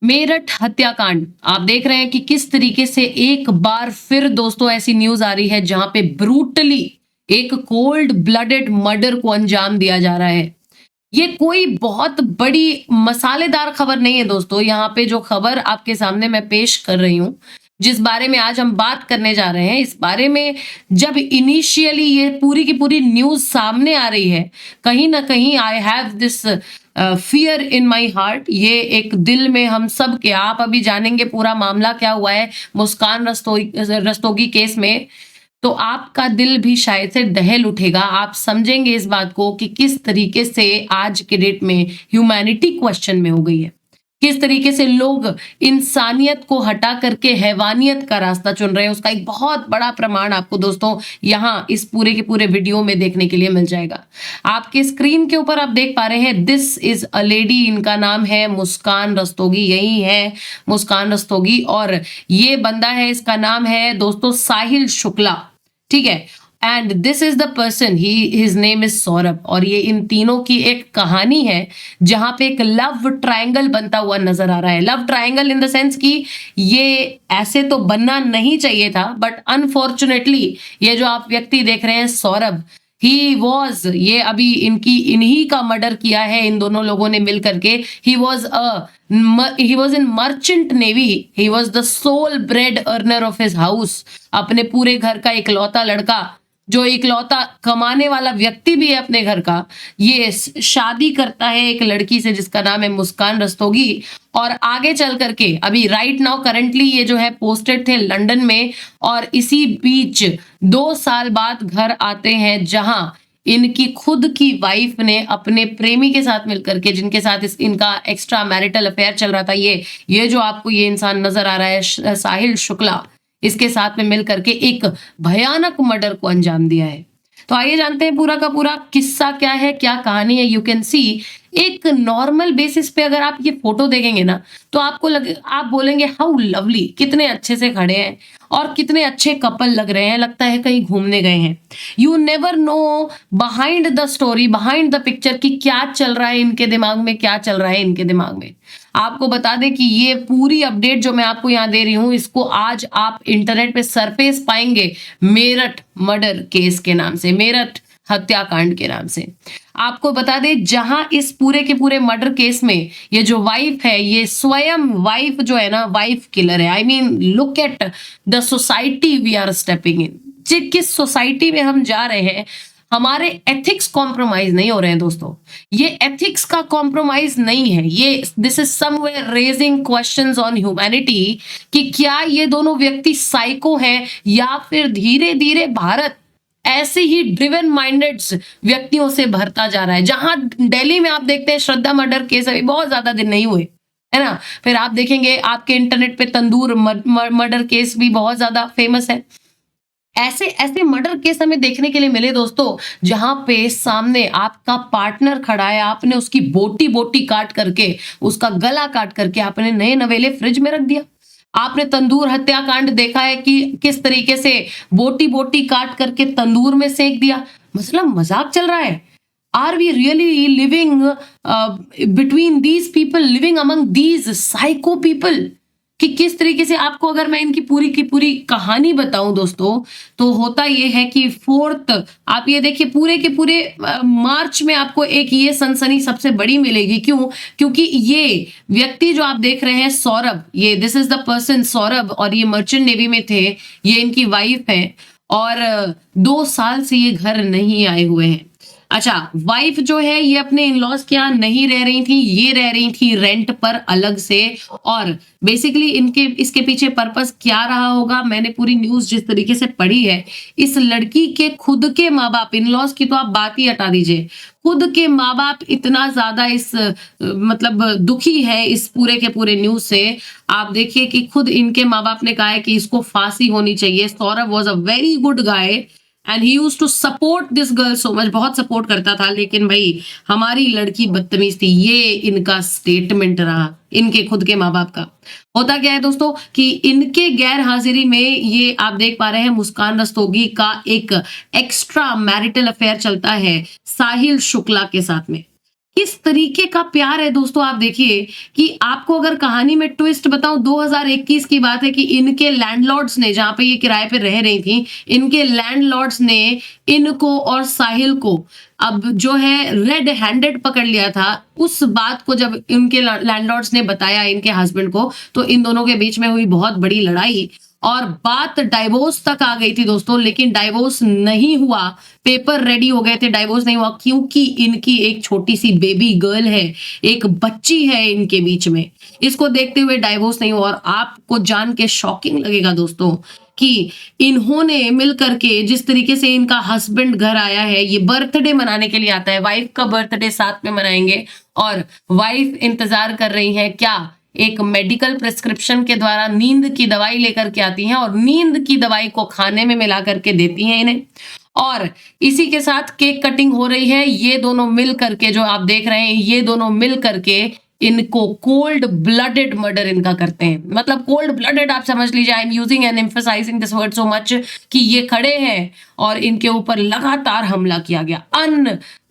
मेरठ हत्याकांड आप देख रहे हैं कि किस तरीके से एक बार फिर दोस्तों ऐसी न्यूज आ रही है जहां पे ब्रूटली एक कोल्ड ब्लडेड मर्डर को अंजाम दिया जा रहा है। ये कोई बहुत बड़ी मसालेदार खबर नहीं है दोस्तों। यहाँ पे जो खबर आपके सामने मैं पेश कर रही हूँ, जिस बारे में आज हम बात करने जा रहे हैं, इस बारे में जब इनिशियली ये पूरी की पूरी न्यूज सामने आ रही है, कहीं ना कहीं I have this fear in my heart. ये एक दिल में हम सब के, आप अभी जानेंगे पूरा मामला क्या हुआ है मुस्कान रस्तोगी केस में, तो आपका दिल भी शायद से दहल उठेगा। आप समझेंगे इस बात को कि किस तरीके से आज के डेट में ह्यूमैनिटी क्वेश्चन में हो गई है, किस तरीके से लोग इंसानियत को हटा करके हैवानियत का रास्ता चुन रहे हैं। उसका एक बहुत बड़ा प्रमाण आपको दोस्तों यहाँ इस पूरे के पूरे वीडियो में देखने के लिए मिल जाएगा। आपके स्क्रीन के ऊपर आप देख पा रहे हैं, दिस इज अ लेडी, इनका नाम है मुस्कान रस्तोगी, यही है मुस्कान रस्तोगी। और ये बंदा है, इसका नाम है दोस्तों साहिल शुक्ला, ठीक है। And this is the person, his name is Saurabh. और ये इन तीनों की एक कहानी है जहां पे एक लव ट्रायंगल बनता हुआ नजर आ रहा है। Love triangle in the sense कि ये ऐसे तो बनना नहीं चाहिए था, बट अनफॉर्चुनेटली ये जो आप व्यक्ति देख रहे हैं सौरभ, ये अभी इन्हीं का मर्डर किया है इन दोनों लोगों ने मिल करके। He was in merchant navy, he was the sole bread earner of his house. अपने पूरे घर का इकलौता लड़का, जो इकलौता कमाने वाला व्यक्ति भी है अपने घर का, ये शादी करता है एक लड़की से जिसका नाम है मुस्कान रस्तोगी। और आगे चल करके अभी राइट नाउ करंटली ये जो है पोस्टेड थे लंदन में, और इसी बीच 2 साल बाद घर आते हैं जहां इनकी खुद की वाइफ ने अपने प्रेमी के साथ मिलकर के, जिनके साथ इनका एक्स्ट्रा मैरिटल अफेयर चल रहा था, ये जो आपको ये इंसान नजर आ रहा है साहिल शुक्ला, इसके साथ में मिलकर के एक भयानक मर्डर को अंजाम दिया है। तो आइए जानते हैं पूरा का पूरा किस्सा क्या है, क्या कहानी है। यू कैन सी, एक नॉर्मल बेसिस पे अगर आप ये फोटो देखेंगे ना, तो आप बोलेंगे हाउ लवली, कितने अच्छे से खड़े हैं और कितने अच्छे कपल लग रहे हैं, लगता है कहीं घूमने गए हैं। You never know behind the story, behind the picture की क्या चल रहा है इनके दिमाग में, क्या चल रहा है इनके दिमाग में। आपको बता दें कि ये पूरी अपडेट जो मैं आपको यहाँ दे रही हूँ, इसको आज आप इंटरनेट पे सरफेस पाएंगे मेरठ मर्डर केस के नाम से, मेरठ हत्याकांड के नाम से। आपको बता दें, जहां इस पूरे के पूरे मर्डर केस में ये जो वाइफ है, ये स्वयं वाइफ जो है ना, वाइफ किलर है। I mean look at the society we are stepping in. किस सोसाइटी में हम जा रहे हैं, हमारे एथिक्स कॉम्प्रोमाइज नहीं हो रहे हैं दोस्तों। ये एथिक्स का कॉम्प्रोमाइज नहीं है, ये this is somewhere raising questions on humanity कि क्या ये दोनों व्यक्ति साइको हैं, या फिर धीरे धीरे भारत ऐसे ही ड्रिवन माइंडेड व्यक्तियों से भरता जा रहा है। जहां दिल्ली में आप देखते हैं श्रद्धा मर्डर केस अभी बहुत ज्यादा दिन नहीं हुए, है ना। फिर आप देखेंगे आपके इंटरनेट पे तंदूर मर्डर केस भी बहुत ज्यादा फेमस है। ऐसे ऐसे मर्डर केस हमें देखने के लिए मिले दोस्तों, जहां पे सामने आपका पार्टनर खड़ा है, आपने उसकी बोटी बोटी काट करके, उसका गला काट करके आपने नए नवेले फ्रिज में रख दिया। आपने तंदूर हत्याकांड देखा है कि किस तरीके से बोटी बोटी काट करके तंदूर में सेक दिया। मतलब मजाक चल रहा है। Are we really living between these people, living among these psycho people? कि किस तरीके से, आपको अगर मैं इनकी पूरी की पूरी कहानी बताऊं दोस्तों, तो होता ये है कि 4th, आप ये देखिए पूरे के पूरे मार्च में आपको एक ये सनसनी सबसे बड़ी मिलेगी। क्यों? क्योंकि ये व्यक्ति जो आप देख रहे हैं सौरभ, ये this is the person Saurabh, और ये मर्चेंट नेवी में थे, ये इनकी वाइफ है, और 2 साल से ये घर नहीं आए हुए हैं। अच्छा, वाइफ जो है ये अपने इन-लॉज के यहाँ नहीं रह रही थी, ये रह रही थी रेंट पर अलग से। और बेसिकली इसके पीछे पर्पस क्या रहा होगा, मैंने पूरी न्यूज जिस तरीके से पढ़ी है, इस लड़की के खुद के माँ बाप, इन-लॉज की तो आप बात ही हटा दीजिए, खुद के माँ बाप इतना ज्यादा मतलब दुखी है इस पूरे के पूरे न्यूज से। आप देखिए कि खुद इनके माँ बाप ने कहा है कि इसको फांसी होनी चाहिए। Saurabh was a very good guy and he used to support this girl so much, बहुत सपोर्ट करता था, लेकिन भाई हमारी लड़की बदतमीज थी। ये इनका स्टेटमेंट रहा, इनके खुद के माँ बाप का। होता क्या है दोस्तों कि इनके गैर हाजिरी में ये आप देख पा रहे हैं मुस्कान रस्तोगी का एक एक्स्ट्रा मैरिटल अफेयर चलता है साहिल शुक्ला के साथ में। किस तरीके का प्यार है दोस्तों। आप देखिए कि आपको अगर कहानी में ट्विस्ट बताऊं, 2021 की बात है कि इनके लैंडलॉर्ड्स ने, जहां पे ये किराए पे रह रही थी, इनके लैंडलॉर्ड्स ने इनको और साहिल को अब जो है रेड हैंडेड पकड़ लिया था। उस बात को जब इनके लैंडलॉर्ड्स ने बताया इनके हस्बैंड को, तो इन दोनों के बीच में हुई बहुत बड़ी लड़ाई और बात डाइवोर्स तक आ गई थी दोस्तों। लेकिन डाइवोर्स नहीं हुआ, पेपर रेडी हो गए थे, डाइवोर्स नहीं हुआ, क्योंकि इनकी एक छोटी सी बेबी गर्ल है, एक बच्ची है इनके बीच में। इसको देखते हुए डाइवोर्स नहीं हुआ। और आपको जान के शॉकिंग लगेगा दोस्तों कि इन्होंने मिल करके, जिस तरीके से इनका हस्बैंड घर आया है, ये बर्थडे मनाने के लिए आता है, वाइफ का बर्थडे साथ में मनाएंगे, और वाइफ इंतजार कर रही है क्या, एक मेडिकल प्रिस्क्रिप्शन के द्वारा नींद की दवाई लेकर के आती हैं और नींद की दवाई को खाने में मिला करके देती हैं इन्हें। और इसी के साथ केक कटिंग हो रही है। ये दोनों मिल करके, जो आप देख रहे हैं, ये दोनों मिल करके इनको कोल्ड ब्लडेड मर्डर इनका करते हैं। मतलब कोल्ड ब्लडेड आप समझ लीजिए, I am using and emphasising this word so much कि ये खड़े हैं और इनके ऊपर लगातार हमला किया गया,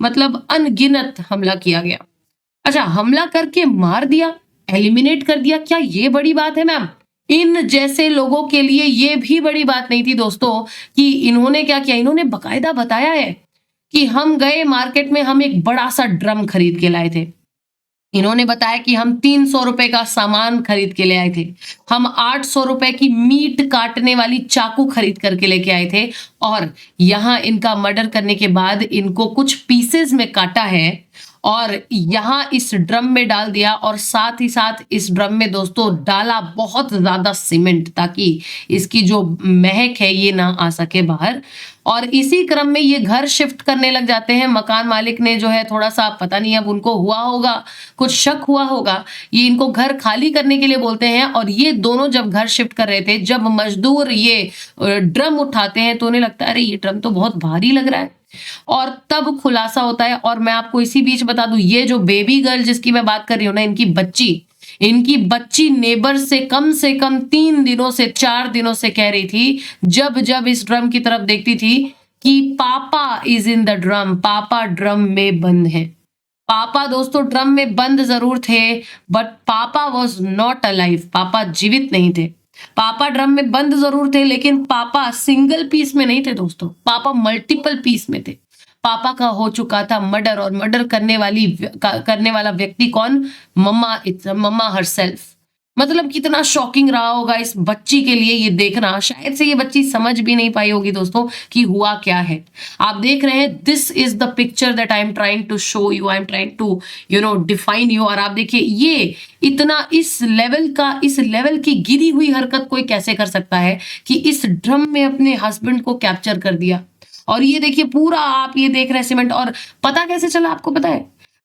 मतलब अनगिनत हमला किया गया। अच्छा, हमला करके मार दिया, एलिमिनेट कर दिया, क्या ये बड़ी बात है मैम? इन जैसे लोगों के लिए ये भी बड़ी बात नहीं थी दोस्तों कि इन्होंने क्या किया। इन्होंने बकायदा बताया है कि हम गए मार्केट में, हम एक बड़ा सा ड्रम खरीद के लाए थे। इन्होंने बताया कि हम 300 रुपए का सामान खरीद के ले आए थे, हम 800 रुपए की मीट काटने वाली चाकू खरीद करके लेके आए थे, और यहां इनका मर्डर करने के बाद इनको कुछ पीसेस में काटा है और यहां इस ड्रम में डाल दिया, और साथ ही साथ इस ड्रम में दोस्तों डाला बहुत ज्यादा सीमेंट, ताकि इसकी जो महक है ये ना आ सके बाहर। और इसी क्रम में ये घर शिफ्ट करने लग जाते हैं। मकान मालिक ने जो है थोड़ा सा, पता नहीं अब उनको हुआ होगा, कुछ शक हुआ होगा, ये इनको घर खाली करने के लिए बोलते हैं। और ये दोनों जब घर शिफ्ट कर रहे थे, जब मजदूर ये ड्रम उठाते हैं तो उन्हें लगता है अरे ये ड्रम तो बहुत भारी लग रहा है, और तब खुलासा होता है। और मैं आपको इसी बीच बता दूं, ये जो बेबी गर्ल जिसकी मैं बात कर रही हूँ ना, इनकी बच्ची नेबर से कम 3 दिनों से 4 दिनों से कह रही थी, जब जब इस ड्रम की तरफ देखती थी, कि पापा इज इन द ड्रम, पापा ड्रम में बंद है। पापा दोस्तों ड्रम में बंद जरूर थे, बट पापा वॉज नॉट अलाइव, पापा जीवित नहीं थे। पापा ड्रम में बंद जरूर थे, लेकिन पापा सिंगल पीस में नहीं थे दोस्तों, पापा मल्टीपल पीस में थे। पापा का हो चुका था मर्डर, और मर्डर करने वाला व्यक्ति कौन? मम्मा हरसेल्फ। मतलब कितना शॉकिंग रहा होगा इस बच्ची के लिए ये देखना। शायद से ये बच्ची समझ भी नहीं पाई होगी दोस्तों कि हुआ क्या है। आप देख रहे हैं, this is the picture that I am trying to show you, I am trying to define you. और आप देखिए, ये इतना इस लेवल की गिरी हुई हरकत कोई कैसे कर सकता है कि इस ड्रम में अपने हस्बैंड को कैप्चर कर दिया। और ये देखिए पूरा आप ये देख रहे हैं सीमेंट। और पता कैसे चला आपको पता है?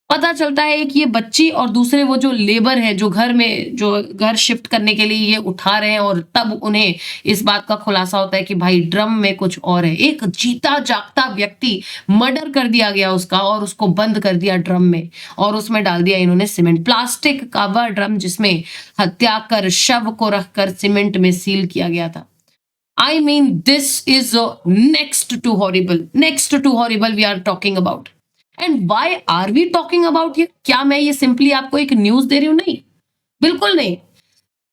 पता चलता है कि ये बच्ची और दूसरे वो जो लेबर है, जो घर शिफ्ट करने के लिए ये उठा रहे हैं, और तब उन्हें इस बात का खुलासा होता है कि भाई ड्रम में कुछ और है। एक जीता जागता व्यक्ति मर्डर कर दिया गया उसका, और उसको बंद कर दिया ड्रम में, और उसमें डाल दिया इन्होंने सीमेंट, प्लास्टिक का वह ड्रम जिसमें हत्या कर शव को रखकर सीमेंट में सील किया गया था। I mean, this is next to horrible we are talking about. And why are we talking about here? क्या मैं ये सिंपली आपको एक न्यूज दे रही हूं? नहीं, बिल्कुल नहीं।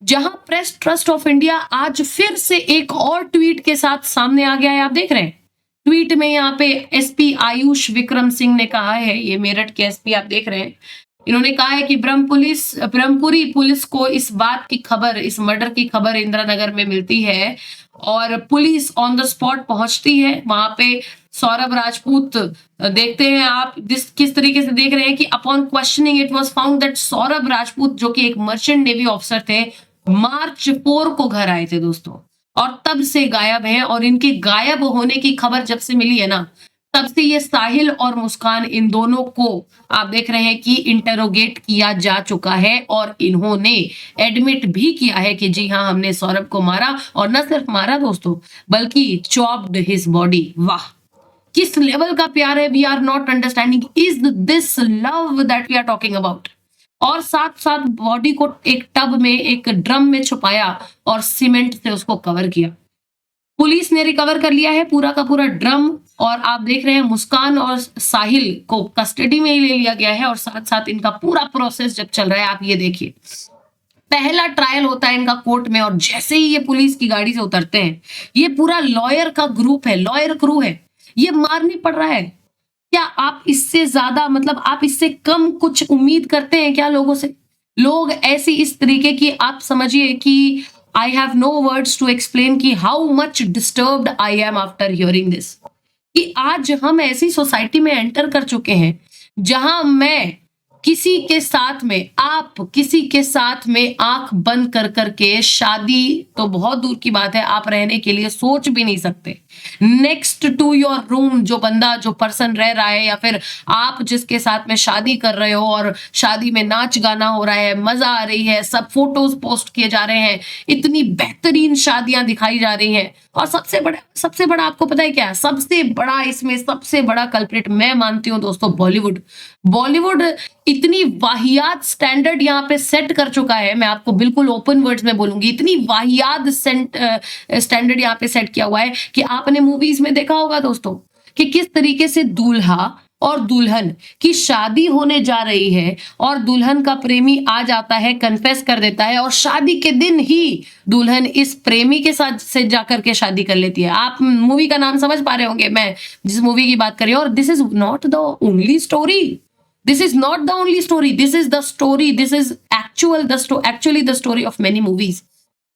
जहां प्रेस ट्रस्ट ऑफ इंडिया आज फिर से एक और ट्वीट के साथ सामने आ गया है, आप देख रहे हैं ट्वीट में, यहाँ पे एसपी आयुष विक्रम सिंह ने कहा है, ये मेरठ के एसपी आप देख रहे हैं, इन्होंने कहा है कि ब्रह्मपुरी पुलिस को इस बात की खबर, इस मर्डर की खबर इंदिरा नगर में मिलती है, और पुलिस ऑन द स्पॉट पहुंचती है। वहां पे सौरभ राजपूत, देखते हैं आप किस तरीके से देख रहे हैं कि upon questioning it was found that Saurabh Rajput, जो कि एक मर्चेंट नेवी ऑफिसर थे, मार्च 4 को घर आए थे दोस्तों, और तब से गायब हैं। और इनके गायब होने की खबर जब से मिली है ना, तब से ये साहिल और मुस्कान, इन दोनों को आप देख रहे हैं कि इंटरोगेट किया जा चुका है, और इन्होंने एडमिट भी किया है कि जी हाँ, हमने सौरभ को मारा, और न सिर्फ मारा दोस्तों, बल्कि चॉप्ड हिज बॉडी। वाह, किस लेवल का प्यार है! We are not understanding, is this love that we are talking about? और साथ साथ बॉडी को एक टब में, एक ड्रम में छुपाया और सीमेंट से उसको कवर किया। पुलिस ने रिकवर कर लिया है पूरा का पूरा ड्रम, और आप देख रहे हैं मुस्कान और साहिल को कस्टडी में ही ले लिया गया है और साथ साथ इनका पूरा प्रोसेस जब चल रहा है, आप ये देखिए पहला ट्रायल होता है इनका कोर्ट में और जैसे ही ये पुलिस की गाड़ी से उतरते हैं, ये पूरा लॉयर का ग्रुप है, लॉयर क्रू है, ये मारने पड़ रहा है। क्या आप इससे ज्यादा मतलब आप इससे कम कुछ उम्मीद करते हैं क्या लोगों से? लोग ऐसी इस तरीके की, आप समझिए कि I have no words to explain कि how much disturbed I am after hearing this, कि आज हम ऐसी सोसाइटी में एंटर कर चुके हैं जहां मैं किसी के साथ में, आप किसी के साथ में आंख बंद कर करके शादी तो बहुत दूर की बात है, आप रहने के लिए सोच भी नहीं सकते। नेक्स्ट टू योर रूम जो बंदा, जो पर्सन रह रहा है, या फिर आप जिसके साथ में शादी कर रहे हो और शादी में नाच गाना हो रहा है, मजा आ रही है, सब फोटोज पोस्ट किए जा रहे हैं, इतनी बेहतरीन शादियां दिखाई जा रही हैं। और सबसे बड़ा आपको पता है क्या? सबसे बड़ा इसमें सबसे बड़ा कल्प्रिट मैं मानती हूँ दोस्तों, बॉलीवुड। बॉलीवुड इतनी वाहियात स्टैंडर्ड यहाँ पे सेट कर चुका है, मैं आपको बिल्कुल ओपन वर्ड्स में बोलूंगी, इतनी वाहियात स्टैंडर्ड यहाँ पे सेट किया हुआ है कि आपने मूवीज में देखा होगा दोस्तों कि किस तरीके से दूल्हा और दुल्हन की शादी होने जा रही है और दुल्हन का प्रेमी आ जाता है, कन्फेस कर देता है और शादी के दिन ही दुल्हन इस प्रेमी के साथ से जाकर के शादी कर लेती है। आप मूवी का नाम समझ पा रहे होंगे मैं जिस मूवी की बात कर रही हूँ। और this is not the only story, this is not the only story, this is the story, this is actually the story of many movies.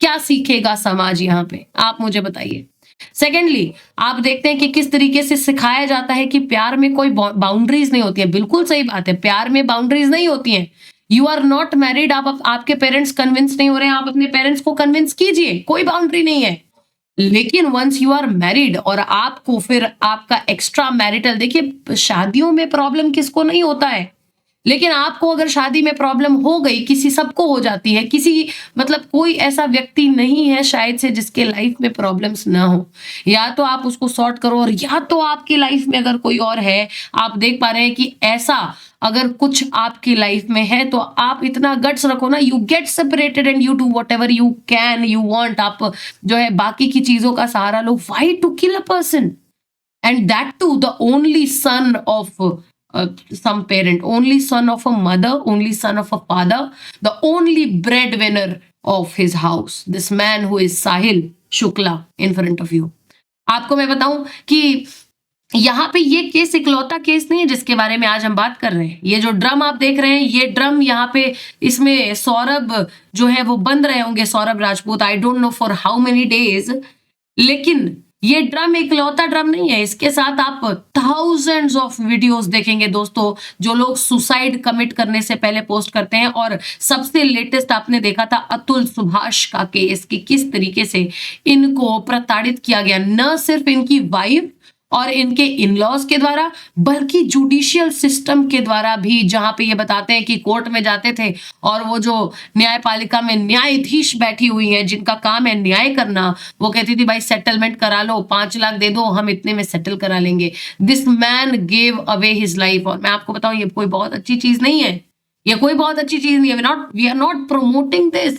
क्या सीखेगा समाज यहाँ पे, आप मुझे बताइए। सेकेंडली, आप देखते हैं कि किस तरीके से सिखाया जाता है कि प्यार में कोई बाउंड्रीज नहीं होती है। बिल्कुल सही बात है, प्यार में बाउंड्रीज नहीं होती हैं। यू आर नॉट मैरिड, आपके पेरेंट्स कन्विंस नहीं हो रहे हैं, आप अपने पेरेंट्स को कन्विंस कीजिए, कोई बाउंड्री नहीं है। लेकिन वंस यू आर मैरिड और आपको फिर आपका एक्स्ट्रा मैरिटल, देखिए शादियों में प्रॉब्लम किसको नहीं होता है, लेकिन आपको अगर शादी में प्रॉब्लम हो गई, किसी सबको हो जाती है, किसी मतलब कोई ऐसा व्यक्ति नहीं है शायद से जिसके लाइफ में प्रॉब्लम्स ना हो। या तो आप उसको सॉर्ट करो और या तो आपकी लाइफ में अगर कोई और है, आप देख पा रहे हैं कि ऐसा अगर कुछ आपकी लाइफ में है तो आप इतना गट्स रखो ना, you get separated and you do whatever you can you want. आप जो है बाकी की चीजों का सहारा लो। Why to kill a person and that to the only son of some parent, only son of a mother, only son of a father, the only breadwinner of his house, this man who is Sahil Shukla in front of you। आपको मैं बताऊं कि यहाँ पे ये case इकलौता case नहीं है जिसके बारे में आज हम बात कर रहे हैं। ये जो ड्रम आप देख रहे हैं, ये ड्रम यहाँ पे इसमें सौरभ जो है वो बंद रहे होंगे, Saurabh Rajput, I don't know for how many days. लेकिन ये ड्रम इकलौता ड्रम नहीं है, इसके साथ आप थाउजेंड्स ऑफ वीडियोस देखेंगे दोस्तों, जो लोग सुसाइड कमिट करने से पहले पोस्ट करते हैं। और सबसे लेटेस्ट आपने देखा था अतुल सुभाष का केस कि किस तरीके से इनको प्रताड़ित किया गया, न सिर्फ इनकी वाइफ और इनके इन-लॉज के द्वारा बल्कि जुडिशियल सिस्टम के द्वारा भी, जहां पे ये बताते हैं कि कोर्ट में जाते थे और वो जो न्यायपालिका में न्यायाधीश बैठी हुई हैं जिनका काम है न्याय करना, वो कहती थी भाई सेटलमेंट करा लो, 5 लाख दे दो, हम इतने में सेटल करा लेंगे। This man gave away his life. और मैं आपको बताऊं ये कोई बहुत अच्छी चीज नहीं है, ये कोई बहुत अच्छी चीज नहीं है। We are not promoting this,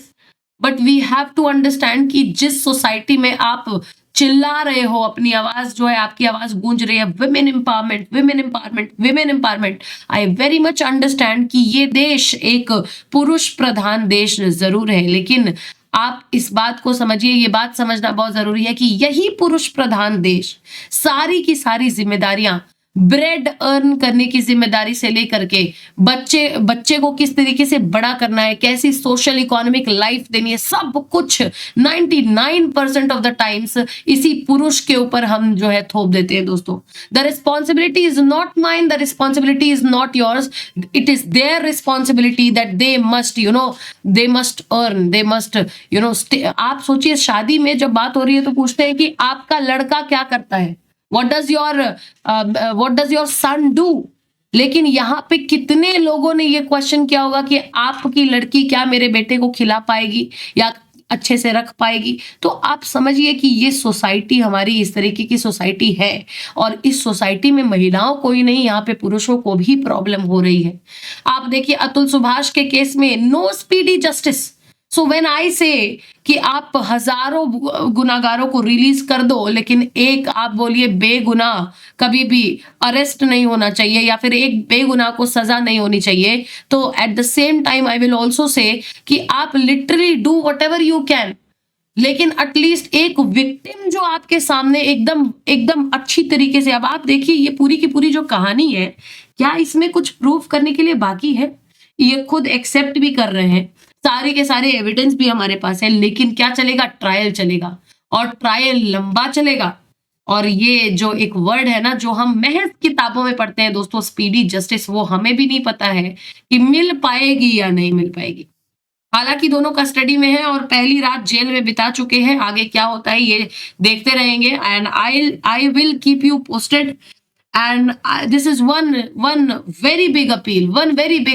but we have to understand कि जिस सोसाइटी में आप चिल्ला रहे हो, अपनी आवाज जो है, आपकी आवाज गूंज रही है, women empowerment, women empowerment, women empowerment, I very much understand कि ये देश एक पुरुष प्रधान देश जरूर है, लेकिन आप इस बात को समझिए, ये बात समझना बहुत जरूरी है कि यही पुरुष प्रधान देश सारी की सारी जिम्मेदारियां, ब्रेड अर्न करने की जिम्मेदारी से लेकर के बच्चे को किस तरीके से बड़ा करना है, कैसी सोशल इकोनॉमिक लाइफ देनी है, सब कुछ 99% ऑफ द टाइम्स इसी पुरुष के ऊपर हम जो है थोप देते हैं दोस्तों। The responsibility is not mine, the responsibility is not yours, it is their responsibility that they must they must earn, they must आप सोचिए शादी में जब बात हो रही है तो पूछते हैं कि आपका लड़का क्या करता है, what does your son do? लेकिन यहाँ पे कितने लोगों ने ये क्वेश्चन किया होगा कि आपकी लड़की क्या मेरे बेटे को खिला पाएगी या अच्छे से रख पाएगी? तो आप समझिए कि ये सोसाइटी हमारी इस तरीके की सोसाइटी है और इस सोसाइटी में महिलाओं को ही नहीं, यहाँ पे पुरुषों को भी प्रॉब्लम हो रही है। आप देखिए अतुल सुभाष के केस में no speedy justice. So when I say कि आप हजारों गुनाहगारों को रिलीज कर दो, लेकिन एक आप बोलिए बेगुनाह कभी भी अरेस्ट नहीं होना चाहिए, या फिर एक बेगुनाह को सजा नहीं होनी चाहिए। तो at the same time I will also say कि आप literally do whatever you can, लेकिन एटलीस्ट एक विक्टिम जो आपके सामने एकदम एकदम अच्छी तरीके से, अब आप देखिए ये पूरी की पूरी जो कहानी है, क्या इसमें कुछ प्रूफ करने के लिए बाकी है? ये खुद एक्सेप्ट भी कर रहे हैं, सारे के सारे एविडेंस भी हमारे पास है, लेकिन क्या चलेगा? ट्रायल चलेगा, और ट्रायल लंबा चलेगा। और ये जो एक वर्ड है ना, जो हम महज किताबों में पढ़ते हैं दोस्तों, स्पीडी जस्टिस, वो हमें भी नहीं पता है कि मिल पाएगी या नहीं मिल पाएगी। हालांकि दोनों कस्टडी में है और पहली रात जेल में बिता चुके हैं। आगे क्या होता है ये देखते रहेंगे, and I will keep you posted. And this is one very big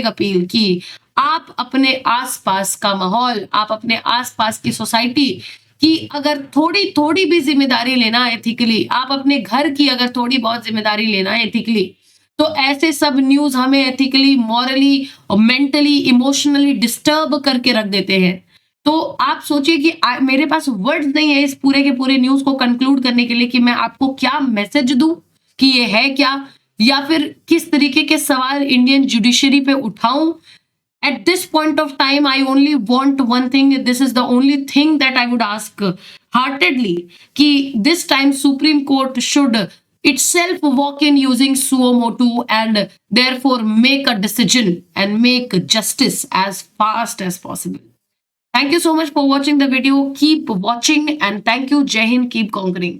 appeal कि आप अपने आसपास का माहौल, आप अपने आसपास की सोसाइटी की अगर थोड़ी थोड़ी भी जिम्मेदारी लेना एथिकली, आप अपने घर की अगर थोड़ी बहुत जिम्मेदारी लेना एथिकली, तो ऐसे सब न्यूज हमें एथिकली, मॉरली और मेंटली, इमोशनली डिस्टर्ब करके रख देते हैं। तो आप सोचिए कि मेरे पास वर्ड्स नहीं है इस पूरे के पूरे न्यूज को कंक्लूड करने के लिए कि मैं आपको क्या मैसेज दूं कि ये है क्या, या फिर किस तरीके के सवाल इंडियन जुडिशरी पे उठाऊं। At this point of time, I only want one thing. This is the only thing that I would ask heartedly, कि this time Supreme Court should itself walk in using suo motu and therefore make a decision and make justice as fast as possible. Thank you so much for watching the video. Keep watching and thank you. Jai Hind. Keep conquering.